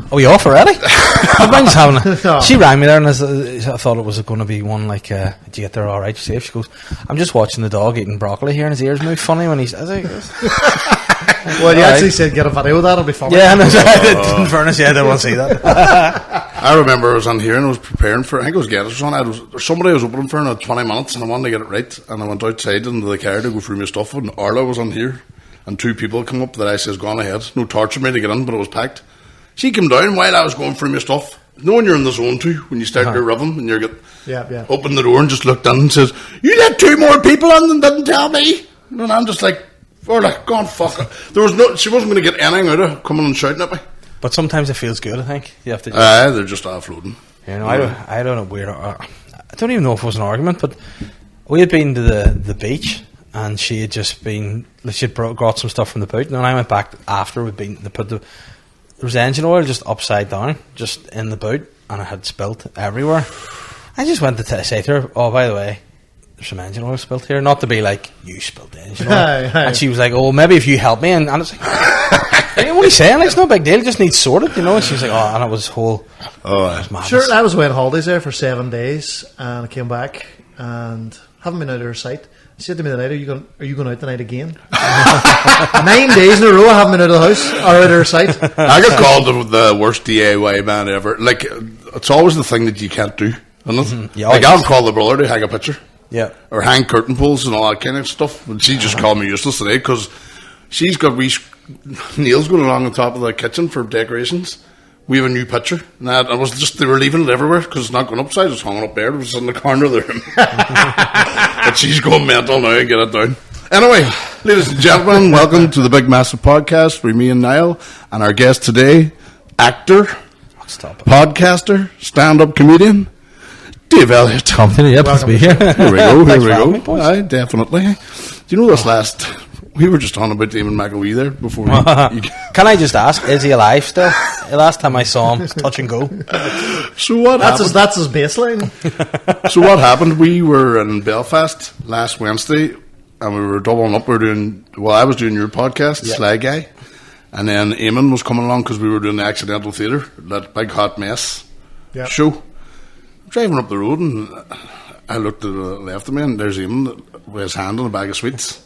Are we off already? Mine's having a, she rang me there and I thought it was going to be one like, did you get there alright? Safe? She goes, I'm just watching the dog eating broccoli here and his ears move funny when he's... I was like, well, you actually said get a video of that, it'll be funny. Yeah, no, in fairness, yeah, I didn't want to see that. I remember I was on here and I was preparing for, I think it was Guinness or something. Somebody I was opening for in 20 minutes and I wanted to get it right. And I went outside into the car to go through my stuff and Arla was on here. And 2 people come up that I says, go on ahead. No torture me to get in, but it was packed. She came down while I was going through my stuff. Knowing you're in the zone too, when you start your rhythm and you get open the door and just looked in and says, you let 2 more people in and didn't tell me. And I'm just like, Arla, go on, fuck it. There was no, she wasn't going to get anything out of coming and shouting at me. But sometimes it feels good, I think. You have to. They're just offloading. You know, I don't know I don't even know if it was an argument, but we had been to the beach, and she had just been. She'd brought some stuff from the boat, and then I went back after we'd been. There was engine oil just upside down, just in the boat, and it had spilt everywhere. I just went to say to her, "Oh, by the way, there's some engine oil spilt here." Not to be like, you spilled the engine oil. And she was like, "Oh, maybe if you help me," and it's like. What are you saying? Like, it's no big deal. It just needs sorted, you know. And she was like, "Oh," and it was whole. It was sure, I was away on holidays there for 7 days, and I came back and haven't been out of her sight. She said to me the night, "Are you going out tonight again?" 9 days in a row, I haven't been out of the house or out of her sight. I got called the worst DIY man ever. Like, it's always the thing that you can't do, isn't it? Mm-hmm. Yeah, like, I'll call the brother to hang a picture, or hang curtain poles and all that kind of stuff. And she just called me useless today because she's got nails going along the top of the kitchen for decorations. We have a new picture, and I was just, they were leaving it everywhere because it's not going up, so I just hung it up there. It was in the corner of the room. But she's going mental now and get it down. Anyway, ladies and gentlemen, welcome to the Big Massive Podcast with me and Niall, and our guest today, actor, podcaster, stand-up comedian, Dave Elliott. Yep, to be here. Here we go. Aye, definitely. Do you know this last... We were just on about Damon McAwee there before. Can I just ask, is he alive still? The last time I saw him, touch and go. So what happened? That's his baseline. So what happened? We were in Belfast last Wednesday, and we were doubling up. I was doing your podcast, Sly Guy, and then Eamon was coming along because we were doing the Accidental Theatre, that big hot mess show. Driving up the road, and I looked to the left of me, and there's Eamon with his hand on a bag of sweets.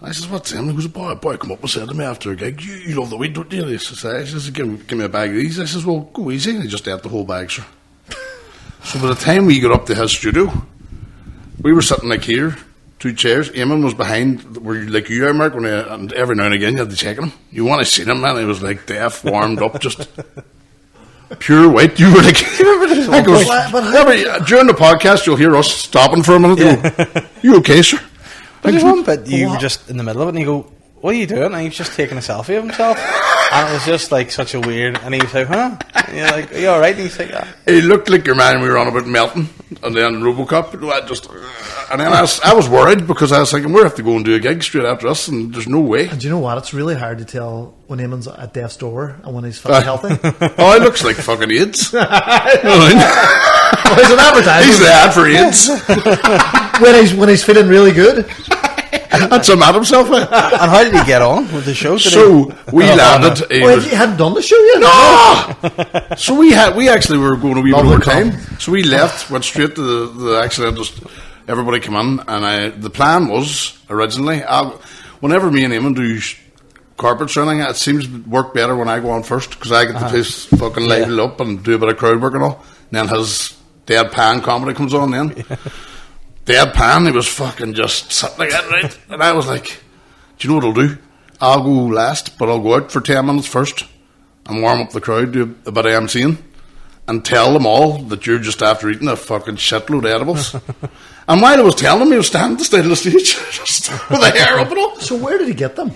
I says, what's him? He goes, boy, come up and said to me after a gig, you love the weed, don't you? He says, give me a bag of these. I says, well, go easy. And he just ate the whole bag, sir. So by the time we got up to his studio, we were sitting like here, 2 chairs. Eamon was behind, where like you are, Mark, and every now and again you had to check him. You want to see him, man? He was like deaf, warmed up, just pure white. You were like, during the podcast, you'll hear us stopping for a minute. Go, you okay, sir? But there's one bit you were just in the middle of it and you go, what are you doing? And he was just taking a selfie of himself. And it was just like such a weird, and he was like, huh? And you're like, are you alright? And he's like, yeah. He looked like your man we were on about melting, and then Robocop. And then I was worried because I was thinking, we have to go and do a gig straight after us, and there's no way. And do you know what? It's really hard to tell when Eamon's at death's door and when he's fucking healthy. Oh, he looks like fucking AIDS. Well, he's an advertiser. He's the ad for AIDS. when he's feeling really good. That's him at himself. And how did he get on with the show? We landed. You hadn't done the show yet? No! So we actually were going a wee bit over time. So we left, went straight to the accident. Everybody came in, and the plan was originally, whenever me and Eamon do corporate training, it seems to work better when I go on first because I get the place fucking lighted up and do a bit of crowd work and all. And then his deadpan comedy comes on then. Deadpan, he was fucking just sitting like that, right? And I was like, do you know what I'll do? I'll go last, but I'll go out for 10 minutes first and warm up the crowd, do a bit of emceeing, and tell them all that you're just after eating a fucking shitload of edibles. And while I was telling them, he was standing at the side of the stage, just with the hair up and all. So where did he get them?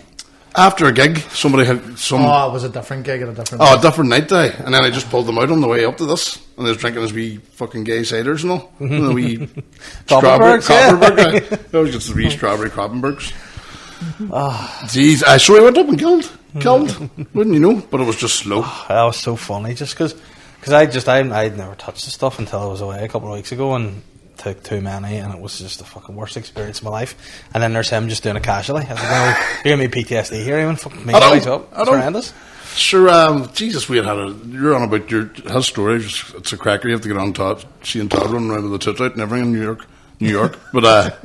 After a gig, somebody had some... Oh, it was a different gig at a different night. Oh, a different night day. And then I just pulled them out on the way up to this. And they was drinking his wee fucking gay ciders and all. Mm-hmm. And the wee strawberry Copperberg. I always get the wee strawberry Copperbergs. Jeez, so he went up and killed. Wouldn't you know? But it was just slow. That was so funny. Just because I'd never touched the stuff until I was away a couple of weeks ago and took too many, and it was just the fucking worst experience of my life. And then there's him just doing it casually. I was like, no, you're giving me PTSD here, even fucking make it up. It's horrendous. Sure, Jesus, you're on about his story. It's a cracker. You have to get on top. Seeing Todd running around with the tits out and everything in New York. But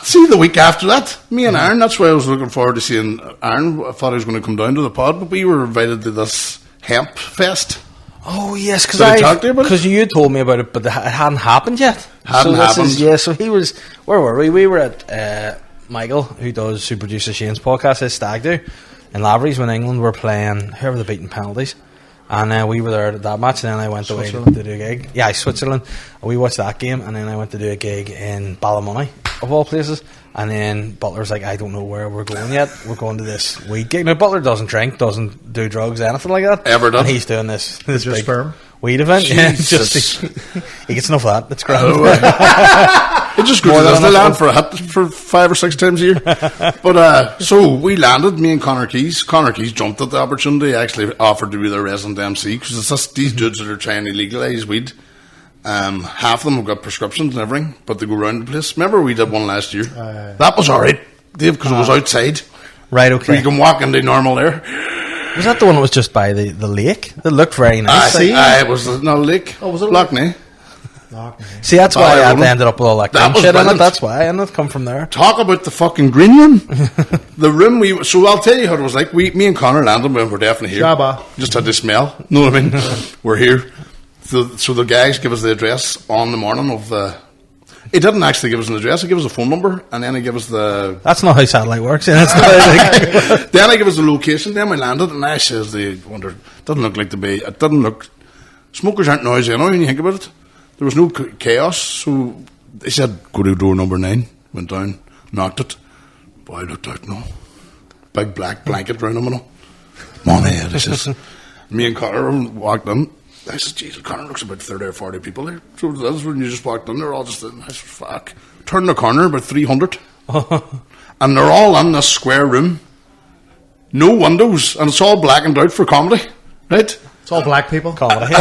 see, the week after that, me and Aaron, that's why I was looking forward to seeing Aaron. I thought he was going to come down to the pod, but we were invited to this hemp fest. Oh yes, because you told me about it, but it hadn't happened yet. So he was. Where were we? We were at Michael, who produces Shane's podcast, his Stag Do in Lavery's when England were playing whoever the beating penalties, and we were there at that match. And then I went away to do a gig. Yeah, Switzerland. We watched that game, and then I went to do a gig in Ballymoney, of all places. And then Butler's like, I don't know where we're going yet. We're going to this weed gig. Now Butler doesn't drink, doesn't do drugs, anything like that. Ever done? And he's doing this big sperm weed event. Yeah, he gets enough of that. It's great. It just goes to Disneyland for a hit for 5 or 6 times a year. But so we landed, me and Connor Keys. Connor Keys jumped at the opportunity. Actually offered to be their resident MC because it's just these dudes that are trying to legalise weed. Half of them have got prescriptions and everything, but they go around the place. Remember we did one last year? That was alright, Dave, because it was outside. Right, okay. Where you can walk into normal air. Was that the one that was just by the lake? It looked very nice. It was not a lake. Oh, was it? Lockney. See, that's why I ended up with all that green shit brilliant. in it. That's why I ended up come from there. Talk about the fucking green room. The room so I'll tell you how it was like. Me and Connor landed when we're definitely here. Jabba. Just had the smell. Know what I mean? We're here. So the guys give us the address on the morning of the... He didn't actually give us an address. He gave us a phone number, and then he gave us the... That's not how satellite works. Then he gave us the location. Then we landed, and I says, doesn't look like the bay. It didn't look... Smokers aren't noisy anyway when you think about it. There was no chaos, so they said, go to door number 9. Went down, knocked it. Boy, I looked out, no. Big black blanket round him and all. Money, this is... Me and Connor walked in. I said, Jesus, Connor looks about 30 or 40 people there. So that's when you just walked in, they're all just in. I said, fuck. Turned the corner, about 300. And they're all in this square room. No windows, and it's all blackened out for comedy. Right? It's all black people. Comedy.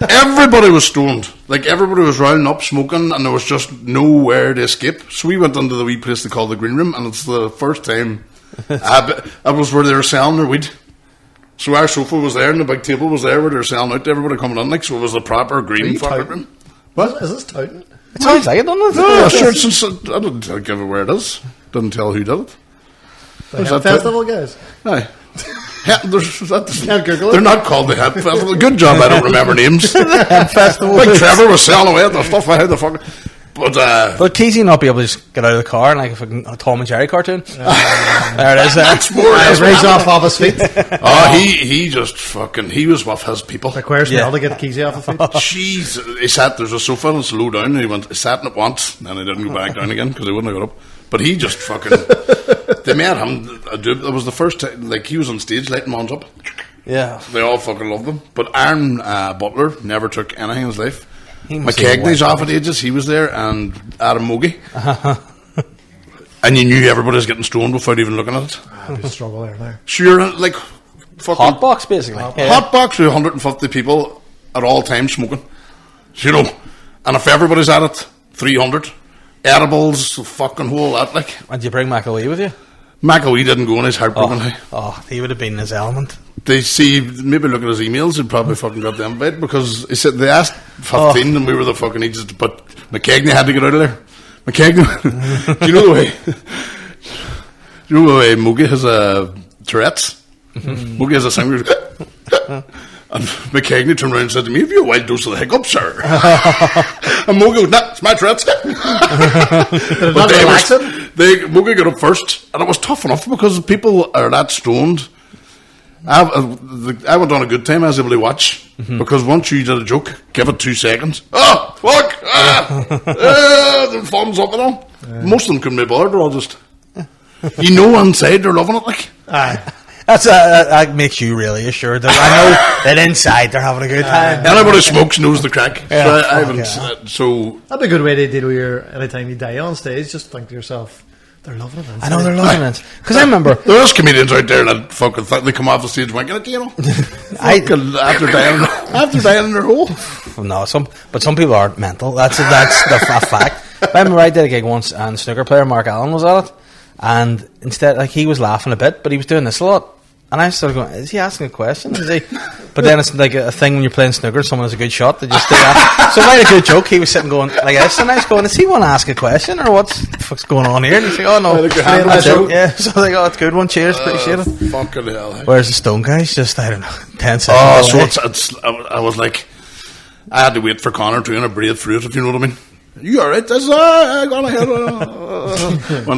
Everybody was stoned. Like, everybody was rounding up, smoking, and there was just nowhere to escape. So we went into the wee place they call the Green Room, and it's the first time I was where they were selling their weed. So our sofa was there and the big table was there where they were selling out to everybody coming in, like, so it was a proper green fucking room. What? Is this touting? It sounds like it, doesn't it? No, sure, I didn't give it where it is. Didn't tell who did it. The Hemp Festival, guys? Aye. They're not called the Hemp Festival. Good job, I don't remember names. Hemp Festival. Big Trevor was selling away the stuff. I had the fucking... But Keezy not be able to just get out of the car and like a fucking Tom and Jerry cartoon. There it is. That's more. Raise off his feet. He just fucking. He was with his people. Requires smell to get Keezy off his feet. Jeez, he sat. There's a sofa and it's low down. And he sat in it once, and he didn't go back down again because he wouldn't have got up. But he just fucking. They made him. It was the first time. Like he was on stage lighting mons up. Yeah, they all fucking loved him. But Aaron Butler never took anything in his life. McKegney's off at ages, he was there, and Adam Mogie. And you knew everybody was getting stoned without even looking at it. There's a struggle there. Sure, like fucking hot box basically. Hot box with 150 people at all times smoking. You know, and if everybody's at it, 300 edibles, fucking whole lot. Like, and did you bring McAwee with you? McAwee didn't go in his heartbroken. He would have been in his element. They see, maybe look at his emails, he'd probably fucking got them bed because he said they asked 15 and we were the fucking ages, but McKegney had to get out of there. McKegney, do you know the way Moogie has Tourette's? Moogie has a singer. And McKegney turned around and said to me, have you a wild dose of the hiccup, sir? And Moogie goes, nah, it's my Tourette's. Moogie got up first, and it was tough enough because people are that stoned. I went on a good time. I was able to watch because once you did a joke, give it 2 seconds. Oh, fuck! The thumbs up and all. Most of them couldn't be bothered. They're all just, inside they're loving it. Like, that makes you really assured that I know that inside they're having a good time. Anybody who smokes knows the crack. That'd be a good way to deal with anytime you die on stage. Just think to yourself, they're loving it. Inside. I know they're loving it because I remember there is comedians out there that fucking think they come off the stage winking at you. After dying in their hole. No, some people are mental. That's the fact. I remember I did a gig once and snooker player Mark Allen was at it. And instead, like, he was laughing a bit, but he was doing this a lot. And I started going, is he asking a question? Is he? But then it's like a thing when you're playing snooker, someone has a good shot, they just do that. So if I had a good joke, he was sitting going like this, and I was going, does he want to ask a question, or what's the fuck's going on here? And he's like, oh no, that's it. Yeah, so I was like, oh, it's a good one, cheers, appreciate it. Fucking hell. Whereas the Stone Guy's just, I don't know, 10 seconds. Oh, so I was like, I had to wait for Connor to breathe through it, if you know what I mean. You alright? That's I got ahead.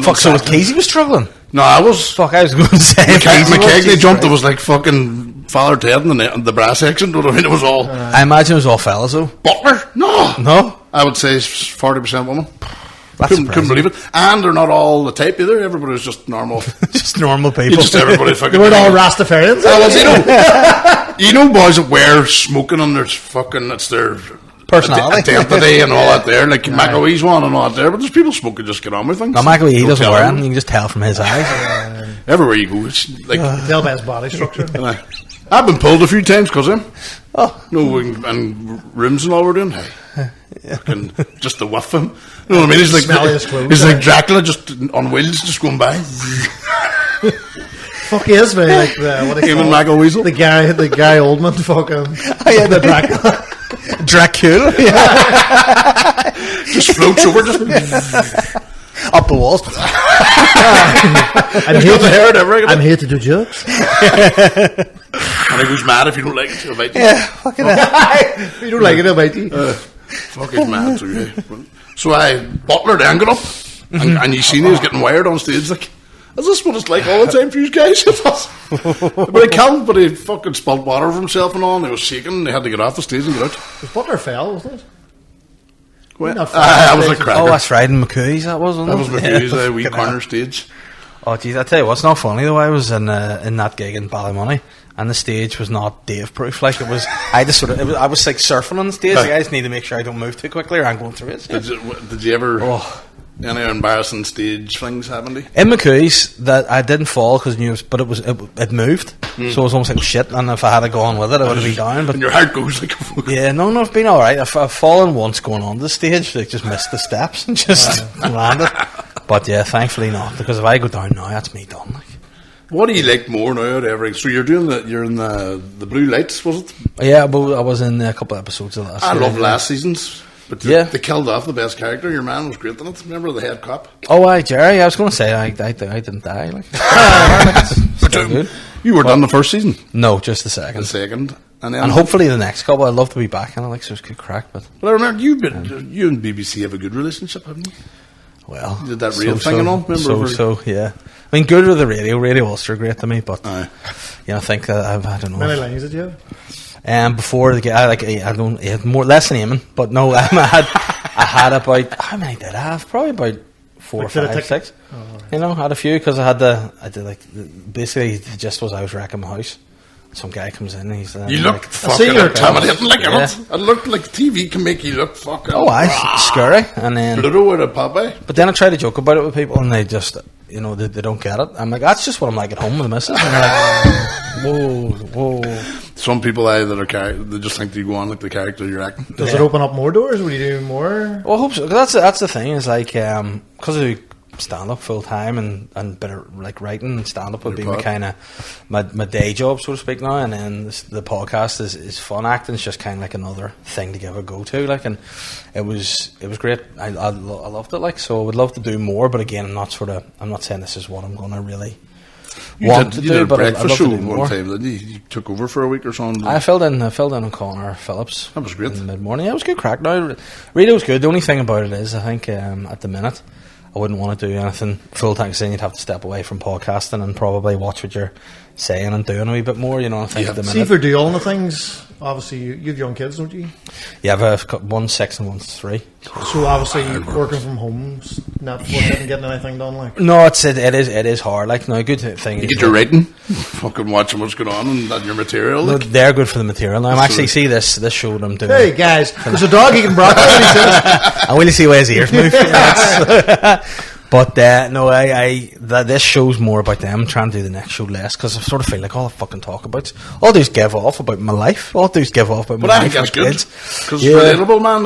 Fuck, so was Casey was struggling? No, I was. Fuck, I was going to say McKegney jumped. It was like fucking Father Ted in the brass section. You know what I mean? It was all. I imagine it was all fellas though. Butler? No. I would say 40% women. Couldn't believe it. And they're not all the type either. Everybody was just normal. Just normal people. Just everybody fucking. They weren't all Rastafarians. You know boys that wear smoking on their fucking. It's their personality. Identity and all that there. Like McAwee's one and all that there. But there's people smoking just get on with things. No, McAwee, he doesn't wear anything. You can just tell from his eyes. Everywhere you go, it's like. Tell by his body structure. I've been pulled a few times because of him. Oh. No, and rooms and all we're doing. Hey. Fucking just the whiff of him. You know what I mean? He's like Dracula just on wheels just going by. Fuck, he is very like what do you call Michael Weasel? The guy Oldman fucking the Dracula. Dracula. Yeah. Just floats over just up the walls. I'm here to do jokes. And he goes mad if you don't like it, he'll bite you. Yeah, fucking if you don't like it, he'll bite you. Fucking mad too, yeah. So Butler then got up and you seen he was getting wired on stage like, is this what it's like all the time for you guys? But he fucking spilled water over himself and all, and he was shaking, and they had to get off the stage and get out. Was Butler fell, wasn't it? Well, I was a cracker. Oh, that's right, in McCooey's that was, wasn't it? That was McCooey's wee corner stage. Oh, geez, I tell you what's not funny though. I was in that gig in Ballymoney, and the stage was not Dave-proof. Like it was, I was like surfing on the stage. Like, I just need to make sure I don't move too quickly, or I'm going through it. Did you ever? Any embarrassing stage things happened to you? In McCooey's, that I didn't fall because but it moved, so it was almost like shit. And if I had gone with it, I would have been down. But and your heart goes like. Yeah, no, I've been all right. I've fallen once going on the stage, like just missed the steps and just landed. But yeah, thankfully not, because if I go down now, that's me done. Like. What do you like more now out of everything? So you're in the Blue Lights, was it? Yeah, but I was in a couple of episodes of last. I love last season's. But they killed off the best character. Your man was great in it. Remember the head cop? Oh, Jerry. I was going to say I didn't die. Like, still good. You were done the first season? No, just the second. And hopefully the next couple. I'd love to be back. And so it's good crack. But I remember you and BBC have a good relationship, haven't you? Well, you did that radio thing and all. Remember? Yeah. I mean, good with the radio. Radio Ulster great to me, but I think I don't know. How many lines did you have? Before the game, I had less than Eamon, but no, I had about, how many did I have? Probably about 4 or 5, 6. Oh, right. You know, I had a few because I did basically the gist was I was wrecking my house. Some guy comes in and he's you look fucking intimidating like it. It looked like TV can make you look fucking scary. And then Pluto with a Popeye. But then I try to joke about it with people and they just they don't get it. I'm like, that's just what I'm like at home with the missus. And they're like, whoa. Some people they just think you go on like the character you're acting. Does it open up more doors? Will you do more? Well, I hope so. That's the thing is like because I do stand up full time and bit of like writing and stand up would be my kind of my day job, so to speak now, and then the podcast is fun. Acting is just kind of like another thing to give a go to, like, and it was great. I loved it, like, so I would love to do more, but again I'm not saying this is what I'm going to really want to do, but I'd love to do more. One time, didn't you? You took over for a week or something. I filled in on Connor Phillips. That was great. In the mid-morning. Yeah, it was good crack. Now, radio was good. The only thing about it is I think at the minute I wouldn't want to do anything full time, saying you'd have to step away from podcasting and probably watch what you're saying and doing a wee bit more, you know. I think at the minute. See, if you're doing all the things, obviously you have young kids, don't you? Yeah, I've got 1 6 and 1 3. So obviously working from home, not getting anything done, like. No, it is hard. Like, no, good thing. You get your writing, fucking watching what's going on and your material. No, they're good for the material. Now I'm actually see this show that I'm doing. Hey guys, there's a dog eating broccoli. I will see where his ears move. But no, this show's more about them. I'm trying to do the next show less because I sort of feel like all I fucking talk about, all I do is give off about my life. All I do is give off about my life. But I think that's good because it's relatable, man.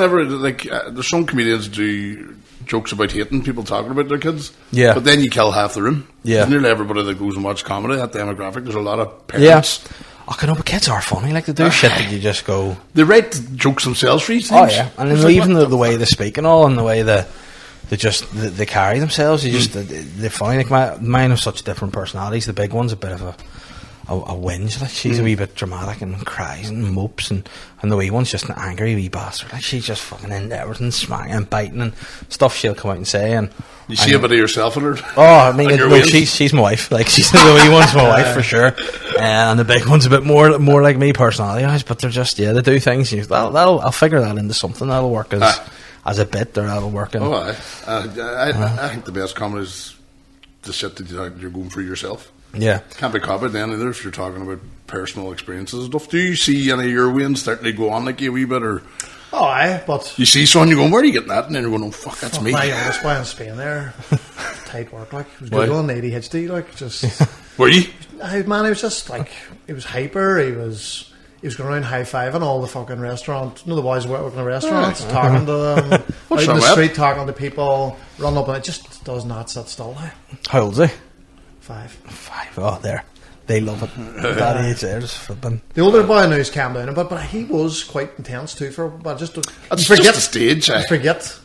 There's some comedians do jokes about hating people talking about their kids. Yeah. But then you kill half the room. Yeah. Because nearly everybody that goes and watches comedy, that demographic, there's a lot of parents. Yeah. I know, but kids are funny. Like, they do shit that you just go... They write jokes themselves for these Oh, things. yeah. And then even the way they speak and all, and the way they carry themselves, they're funny. Like, mine have such different personalities. The big one's a bit of a whinge. Like, she's a wee bit dramatic and cries and mopes, and the wee one's just an angry wee bastard. Like, she's just fucking into everything, smacking and biting and stuff she'll come out and say. And you see a bit of yourself in her. Oh, I mean, she's my wife. Like, she's the wee one's my wife for sure. And the big one's a bit more like me personality-wise, but they're just they do things. I'll figure that into something that'll work as a bit, or that'll work. In, I think the best comedy is the shit that you're going through yourself. Yeah. Can't be copied then either if you're talking about personal experiences and stuff. Do you see any of your wins starting to go on like you a wee bit, or... Oh, aye, but... You see someone, you're going, where are you getting that? And then you're going, oh, fuck, that's me. That's why I'm Spain there. Tight work, like. It was good on ADHD, like, just... Were you? Man, he was just, like... He was hyper, he was going around high-fiving all the fucking restaurants. You know, the boys working in the restaurants, talking to them, out in the street, talking to people, running up, and it just does not sit still. How old is he? 5. Oh, there. They love it. That age there, just flipping. The older boy now has calmed down a bit, but he was quite intense too but just just a stage. Forget.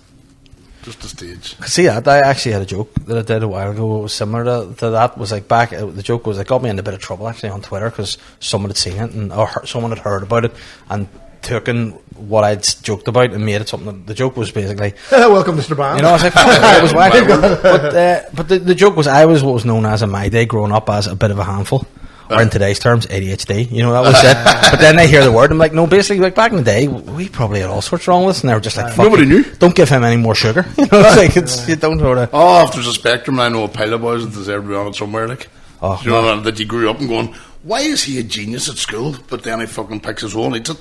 Just a stage. See that? I actually had a joke that I did a while ago. It was similar to that. Was like the joke was, it got me in a bit of trouble actually on Twitter because someone had seen it or someone had heard about it and taken what I'd joked about and made it something. The joke was basically, welcome, Mr. Brand. You know, I was like, it was whack. But the joke was, I was what was known as in my day growing up as a bit of a handful. Or in today's terms, ADHD. You know, that was it. But then they hear the word, I'm like, no, basically, like back in the day, we probably had all sorts wrong with us, and they were just like, fuck nobody knew. Don't give him any more sugar. You know, it's like, you don't know to... Oh, if there's a spectrum, I know a pile of boys that deserve to be on it somewhere, like. Oh, you know, that you grew up and going, why is he a genius at school, but then he fucking picks his hole and eats it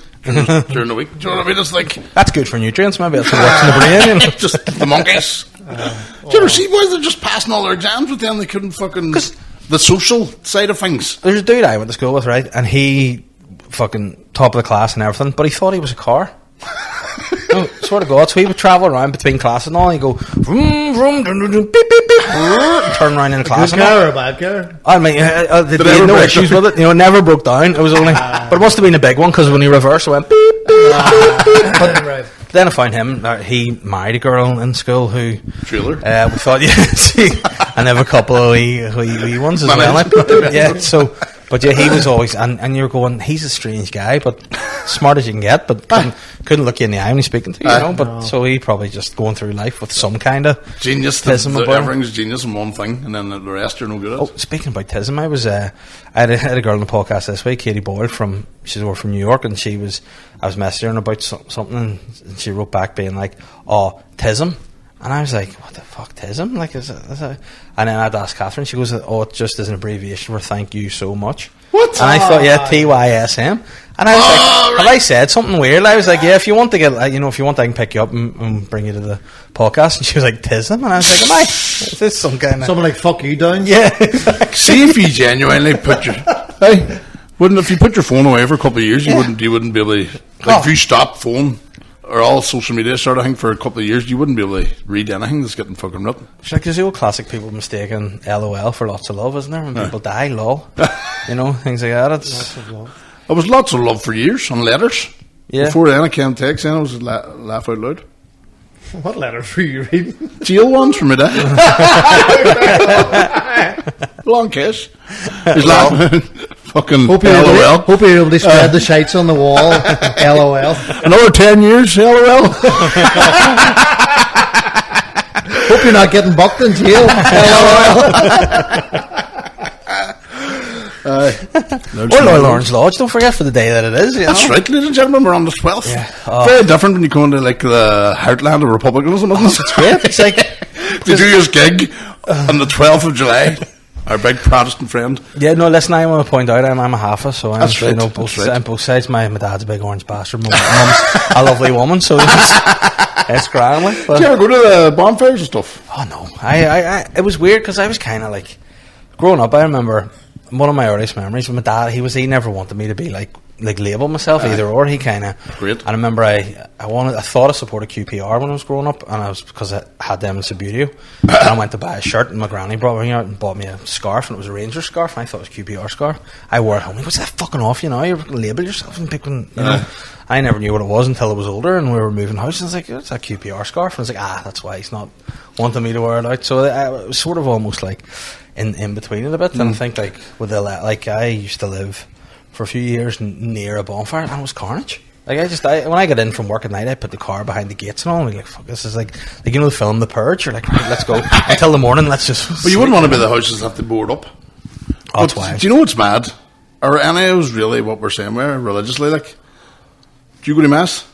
during the week? Do you know what I mean? It's like... That's good for nutrients, maybe that's what works in the brain. You know? Just the monkeys. Do you ever see boys that are just passing all their exams, but then they couldn't fucking... The social side of things. There's a dude I went to school with, right? And he fucking top of the class and everything, but he thought he was a car. No, swear to God. So he would travel around between classes and all, and he'd go vroom, vroom, dun, dun, dun, beep, beep, beep, and turn around in the class. A good car or a bad car? I mean, they had no issues with it. You know, it never broke down. It was only, but it must have been a big one because when he reversed, it went beep, beep, beep, beep. But right. Then I found him. He married a girl in school who. Trailer. We thought, and have a couple of wee ones as well. Like, yeah. So, but yeah, he was always, and you're going, he's a strange guy, but smart as you can get, but couldn't look you in the eye when he's speaking to you, you know. But so he probably just going through life with some kind of genius. Everything's genius in one thing, and then the rest you're no good at. Oh, speaking about tism, I had a girl on the podcast this week, Katie Boyle she's over from New York, and I was messaging her about something, and she wrote back being like, "Oh, tism." And I was like, what the fuck, tism? Like, is it? And then I'd ask Catherine, she goes, oh, it just is an abbreviation for thank you so much. What? And I thought, yeah, TYSM. And I was like, have I said something weird? I was like, yeah, if you want to get, if you want, I can pick you up and bring you to the podcast. And she was like, tism. And I was like, is this some kind of... Something like, fuck you down? Yeah. See if you genuinely put your... Hey, if you put your phone away for a couple of years, you wouldn't be able to... Like, if you stop phone... or all social media sort of thing for a couple of years, you wouldn't be able to read anything that's getting fucking ripped. It's like there's the old classic people mistaking LOL for lots of love, isn't there? When people die, lol. You know, things like that. There was lots of love for years on letters. Yeah. Before then, I came text, and I was laugh out loud. What letters were you reading? Jail ones from my dad. Long kiss. He's laughing. Fucking LOL. Hope you're able to spread the shites on the wall. LOL. Another 10 years. LOL. Hope you're not getting bucked in jail. LOL. Or Lawrence Lodge, don't forget for the day that it is. That's right, ladies and gentlemen, we're on the 12th. Yeah. Very different when you go into like the heartland of republicanism, isn't it? It's great. It's like to do his gig on the 12th of July. Our big Protestant friend. Yeah, no, listen, I want to point out I'm a half so I'm, that's right. Both sides. My dad's a big orange bastard. Mum's a lovely woman, so it's grand. Like, do you ever go to the bonfires and stuff? Oh no, it was weird because I was kind of like growing up. I remember one of my earliest memories with my dad. He never wanted me to be like like label myself either or. He kind of Great. And I remember I thought I supported QPR when I was growing up, and I was because I had them in Subudio. And I went to buy a shirt, and my granny brought me out and bought me a scarf, and it was a Rangers scarf. And I thought it was a QPR scarf. I wore it home. What's that fucking off? You know, you're going to label yourself and picking. You know, I never knew what it was until I was older, and we were moving house. And I was like, it's a QPR scarf, and I was like, that's why he's not wanting me to wear it out. So it was sort of almost like in between it a bit. And I think like with I used to live for a few years near a bonfire, and it was carnage. Like when I get in from work at night, I put the car behind the gates and all. And like, fuck, this is like you know the film The Purge. You're like, right, let's go until the morning. Let's just. But you wouldn't want to be the houses that have to board up. That's why. Do you know what's mad? Are any of us really what we're saying? We're religiously like. Do you go to mass?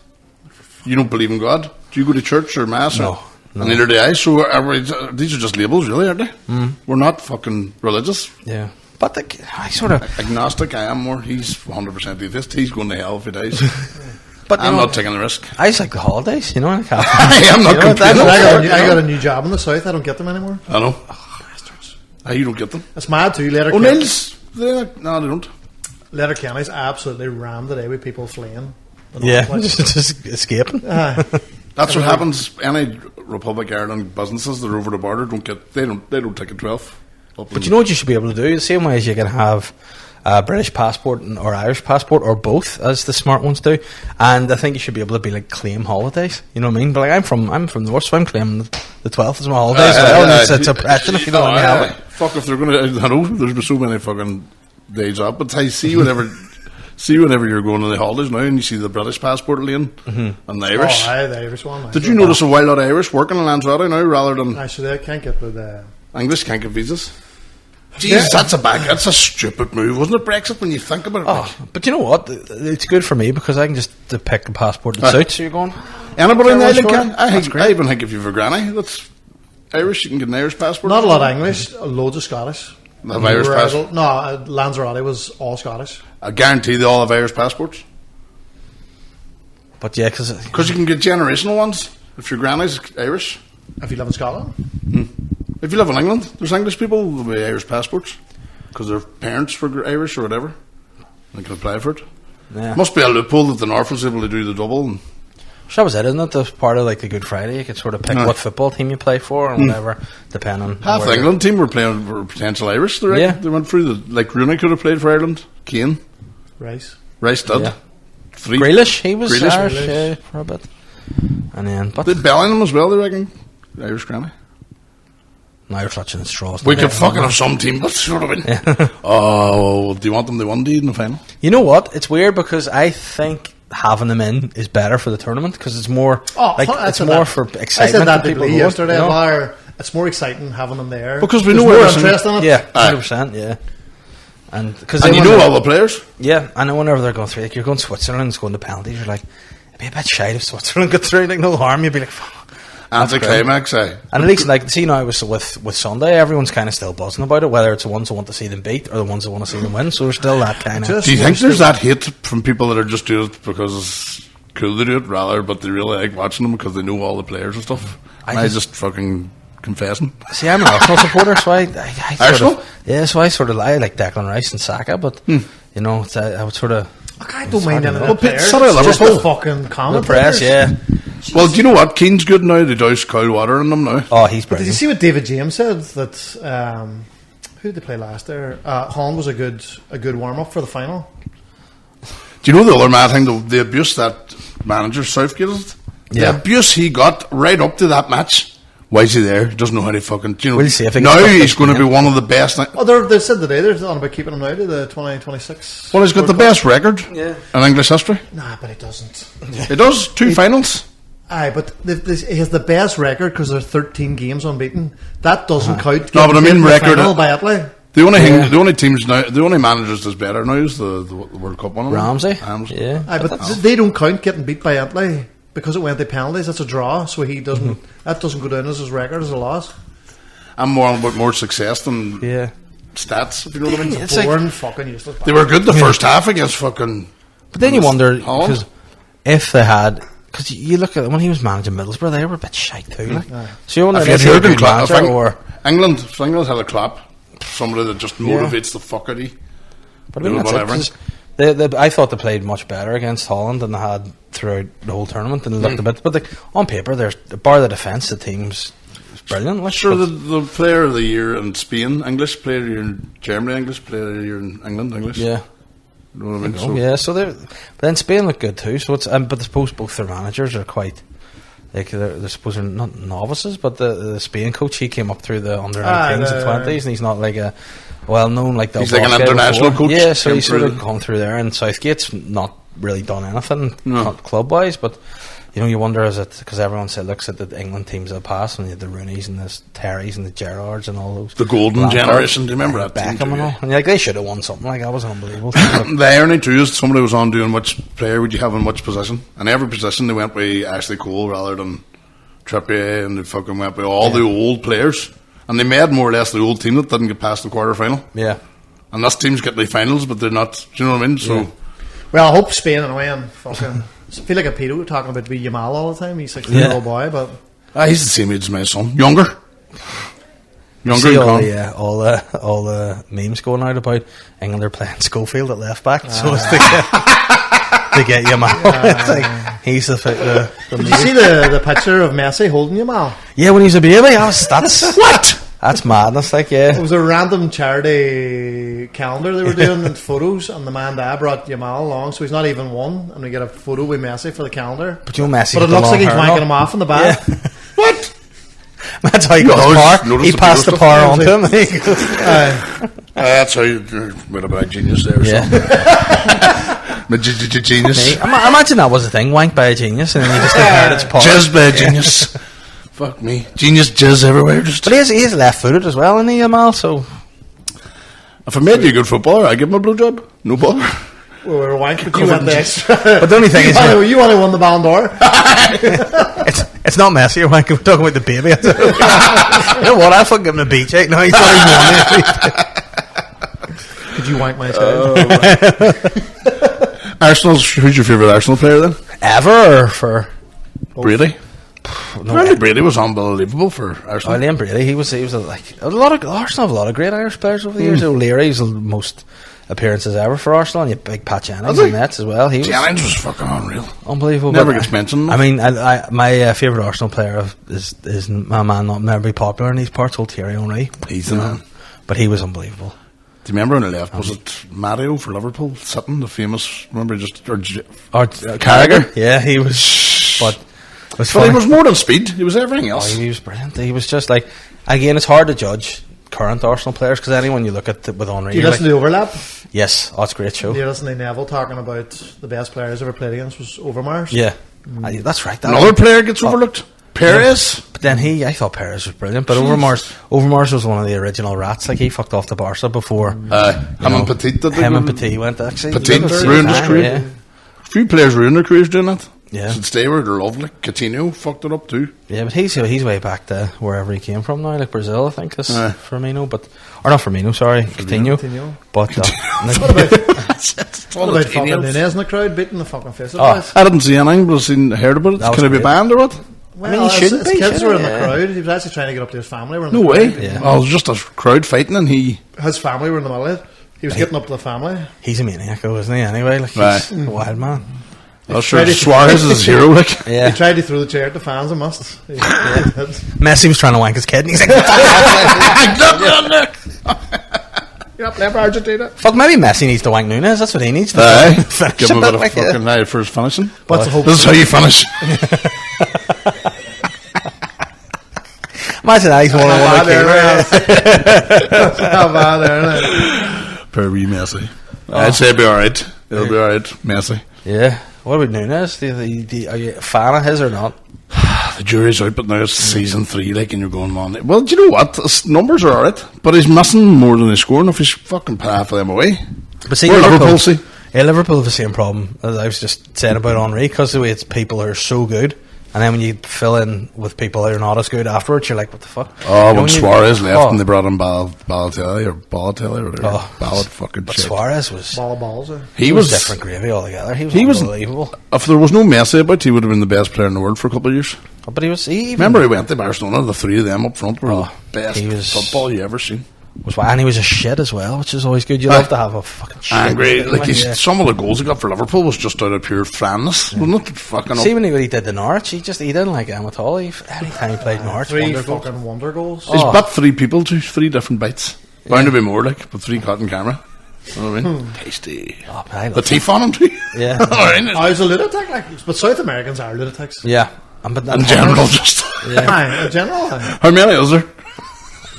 You don't believe in God? Do you go to church or mass? No. Neither do I. So these are just labels, really, aren't they? We're not fucking religious. Yeah. But I sort of agnostic. I am more. He's 100% atheist. He's going to hell if he dies. But I'm not taking the risk. I just like the holidays, you know. I am not complaining. I got a new job in the south. I don't get them anymore. I know. You don't get them. It's mad too. O'Neill's. No, they don't. Letterkenny's absolutely rammed today with people fleeing. Yeah, just escaping. That's what happens. Any Republic of Ireland businesses that are over the border they don't take a 12. But you know what you should be able to do? The same way as you can have a British passport or Irish passport, or both, as the smart ones do. And I think you should be able to be like claim holidays. You know what I mean? But like I'm from the North, so I'm claiming the 12th as my holiday as well. And it's oppression if you don't let me have it. Fuck if they're going to. I know there's been so many fucking days up, but I see whenever. See, whenever you're going on the holidays now and you see the British passport lane and the Irish. Oh, the Irish one. Did you notice a while lot of Irish working in Lanzarote now rather than. Actually, they can't get the. English can't get visas. Jesus, that's a stupid move, wasn't it, Brexit, when you think about it? Oh, but you know what? It's good for me because I can just pick a passport that suits. So you're going. Anybody in the island can. I even think if you've a granny that's Irish, you can get an Irish passport. Not a lot of English, loads of Scottish. Have Irish passports? No, Lanzarote was all Scottish. I guarantee they all have Irish passports. But yeah, because you can get generational ones if your granny's Irish. If you live in Scotland? If you live in England, there's English people with Irish passports because their parents were Irish or whatever. They can apply for it. Yeah. Must be a loophole that the North was able to do the double. And that was it, isn't it? The part of like the Good Friday, you could sort of pick what football team you play for or whatever, depending on half the England team were playing for potential Irish. They went through like Rooney could have played for Ireland. Kane, Rice did. Yeah. Grealish, he was Irish for a bit, and then did Bellingham as well. They reckon Irish granny. Now you're clutching at straws. We could fucking have some team, but sort of. Oh, do you want them to win in the final? You know what? It's weird because I think having them in is better for the tournament because it's more it's more for excitement. I said that to people yesterday. You know? It's more exciting having them there because we know more interest in it. Yeah, 100%. Yeah, and you know all the players. Yeah, I know whenever they're going through, like you're going Switzerland, it's going to penalties. You're like, it'd be a bit shy if Switzerland got through. Like no harm, you'd be like, fuck. Anticlimax, And at least, like, see now with Sunday, everyone's kind of still buzzing about it, whether it's the ones that want to see them beat or the ones that want to see them win. So there's still that kind of. Do you think there's that hate from people that are just doing it because it's cool to do it, rather, but they really like watching them because they know all the players and stuff? I just fucking confessing. See, I'm an Arsenal supporter, so I Arsenal? So I like Declan Rice and Saka, but you know, I would sort of. I don't mind any of the players. Sorry, Liverpool. Just the fucking commentators. The press, yeah. Well, do you know what? Keane's good now. They douse cold water in them now. Oh, he's brilliant. Did you see what David James said? That who did they play last there? Holland was a good warm up for the final. Do you know the other mad thing? The abuse that manager Southgate is? Yeah. The abuse he got right up to that match. Why is he there? He doesn't know how to fucking. You know, we'll see if now he's going to be one of the best. They said today they're on about keeping him out of the 2026. Well, he's got the best record in English history. Nah, but he doesn't. He does 2 finals. Aye, but he has the best record because there's 13 games unbeaten. That doesn't count. No, but I mean record by Italy. The only teams now, the only managers that's better now is the World Cup one. Ramsey. Yeah. Aye, but they don't count getting beat by Italy because it went to penalties. That's a draw, so he doesn't. That doesn't go down as his record as a loss. I'm more about more success than stats. If you know what I mean. It's boring, fucking useless. They were good the first half against fucking. But then you wonder because if they had. Because you look at when he was managing Middlesbrough, they were a bit shite too. Like. So you wonder if Jurgen Klopp or England had a Klopp, somebody that just motivates the fuck out of you. But I mean, I thought they played much better against Holland than they had throughout the whole tournament, and looked a bit. But on paper, there's bar the defence, the team's brilliant. Like, sure, the player of the year in Spain, English, player of the year in Germany, English, player of the year in England, English. Yeah. You know what I mean? So but then Spain look good too. So it's but I suppose both their managers are quite. Like they're supposed to not novices, but the Spain coach, he came up through the under 19s and 20s, and he's not like a well known like the. He's like an international coach. Yeah, so he's sort of gone through there, and Southgate's not really done anything, not club wise, but you wonder is it because everyone looks at the England teams of the past, and you had the Rooneys and the Terrys and the Gerrards and all those. The golden generation. Do you remember that? Beckham and all, and like they should have won something. Like that was unbelievable. The irony too is somebody was on doing which player would you have in which position, and every position they went with Ashley Cole rather than Trippier, and they fucking went with all the old players, and they made more or less the old team that didn't get past the quarter final. Yeah, and this team's getting the finals, but they're not. Do you know what I mean? So, well, I hope Spain and away and fucking. I feel like a pedo talking about Yamal all the time. He's like a little boy, but he's the same age as my son, younger. See all the memes going out about England are playing Schofield at left back, so as to get Yamal. It's like he's the Did you see the picture of Messi holding Yamal? Yeah, when he was a baby. That's what. That's madness, like, yeah. It was a random charity calendar they were doing and photos, and the man there brought Yamal along, so he's not even one, and we get a photo with Messi for the calendar. But Messi, but it looks like he's wanking him off in the back. Yeah. What? That's how he got his power. He passed the power on to him. That's how you with a big genius there. Genius. Imagine that was a thing, wanked by a genius, and then he just inherited his power. Jizz by a genius. Fuck me. Genius jizz everywhere. But he's left-footed as well, isn't he, Yamal? So if I made you a good footballer, I'd give him a blowjob. No bother. Well, we were wank, but you had the extra. But the only thing is, you only won the Ballon d'Or. It's not Messi you're wanking. We're talking about the baby. You know what? I'll fucking give him a beat check. No, he's not even won it. Could you wank my child? Arsenal's. Who's your favourite Arsenal player then? Ever or for Brady? No, Brady was unbelievable for Arsenal. Liam Brady, he was like a lot of Arsenal have a lot of great Irish players over the years. O'Leary's the most appearances ever for Arsenal, and you have big Pat Jennings in nets as well. Jennings was fucking unreal, unbelievable. Never gets mentioned. I mean, my favourite Arsenal player is my man, not very popular in these parts, old Thierry Henry. He's the man, but he was unbelievable. Do you remember on the left? Was it Mario for Liverpool sitting the famous? Remember Carragher? Yeah, he was. But he was more than speed. He was everything else. He was brilliant. He was just like, again, it's hard to judge current Arsenal players because anyone you look at with Henry. Do you listen to the Overlap? Yes, it's a great show. Do you listen to Neville talking about the best players ever played against was Overmars? Yeah, that's right. Another player gets overlooked. Perez. Yeah. But then I thought Perez was brilliant. But Overmars was one of the original rats. Like he fucked off to Barca before. Him and Petit went actually. Petit ruined his career. Yeah. A few players ruined their careers doing that. Yeah, should stay where they're lovely. Coutinho fucked it up too. Yeah, but he's way back to wherever he came from now, like Brazil, I think. Is Firmino, or not Firmino? Sorry, Coutinho. But what about fucking Nunez in the crowd beating the fucking face of us? I didn't see anything, but I heard about it. Can he be banned or what? Well, I mean, he shouldn't be. His kids were in the crowd. He was actually trying to get up to his family. No way. Yeah. Oh, it was just a crowd fighting, and his family were in the middle of it. He was getting up to the family. He's a maniac, isn't he? Anyway, like he's a wild man. I'm sure Suarez is his hero. Like, yeah. He tried to throw the chair at the fans. And must. Messi was trying to wank his kid, and he's like, "Look, you're up there for Argentina." Fuck, maybe Messi needs to wank Nunez. That's what he needs to finish. Give him a bit of fucking night for his finishing. What's the hope? This is how you finish. Imagine that he's one How bad there, Per wee Messi. I'd say it'll be alright. It'll be alright, Messi. Yeah. What about Nunez? Are you a fan of his or not? The jury's out, but now it's season 3, like, and you're going, man. Well, do you know what? His numbers are alright, but he's missing more than he's scoring if he's fucking half of them away. But see, Liverpool have the same problem as I was just saying about Henry, because the way it's people who are so good, and then when you fill in with people that are not as good afterwards, you're like, what the fuck? Oh, when Suarez left and they brought in Balotelli or whatever. Ballot fucking but shit. Suarez was... balls. He was different gravy altogether. He was unbelievable. If there was no Messi about, he would have been the best player in the world for a couple of years. But he was... Remember he went to Barcelona, the three of them up front were the best football you ever seen. was why, and he was a shit as well, which is always good. You love to have a fucking shit. Angry, like yeah. some of the goals he got for Liverpool was just out of pure franness, wasn't it? Fucking See when he did the Norwich, he didn't like him at all. Anytime he played Norwich, 3 wonder fucking goals. wonder goals. He's bit 3 people to 3 different bites. Bound to be more like, but 3 caught in camera. You know what I mean? Tasty. Oh, but I love The teeth on him too. Yeah. I was a lunatic, but South Americans are lunatics. Yeah. But In general, just. Aye, in general. How many is there?